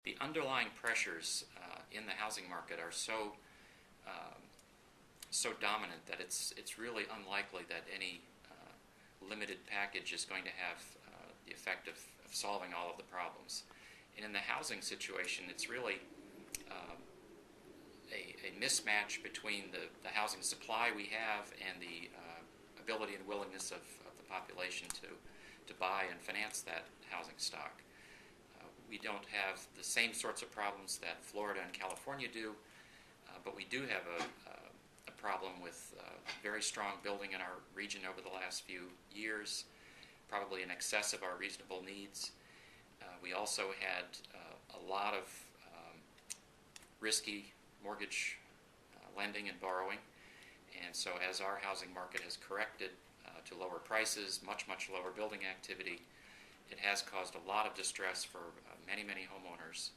The underlying pressures in the housing market are so dominant that it's really unlikely that any limited package is going to have the effect of solving all of the problems. And in the housing situation, it's really a mismatch between the housing supply we have and the ability and willingness of the population to buy and finance that housing stock. We don't have the same sorts of problems that Florida and California do, but we do have a problem with very strong building in our region over the last few years, probably in excess of our reasonable needs. We also had a lot of risky mortgage lending and borrowing, and so as our housing market has corrected to lower prices, much lower building activity, it has caused a lot of distress for many homeowners.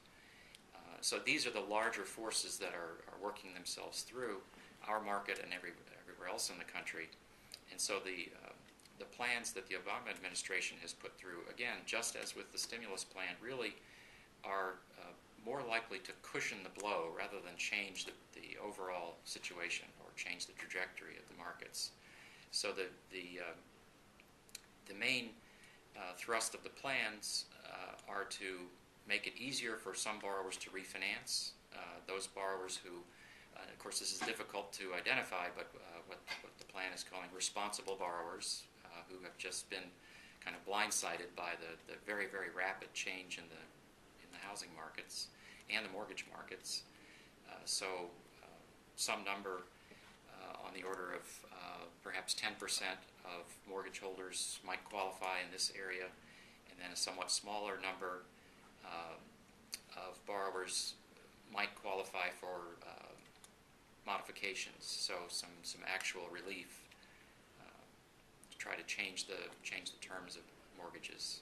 So these are the larger forces that are working themselves through our market and everywhere else in the country. And so the plans that the Obama administration has put through, again, just as with the stimulus plan, really are more likely to cushion the blow rather than change the overall situation or change the trajectory of the markets. So the main thrust of the plans are to make it easier for some borrowers to refinance. Those borrowers who, of course this is difficult to identify, but what the plan is calling responsible borrowers who have just been kind of blindsided by the very rapid change in the housing markets and the mortgage markets. So some number on the order of perhaps 10% of mortgage holders might qualify in this area, and then a somewhat smaller number of borrowers might qualify for modifications, so some actual relief to try to change the terms of mortgages.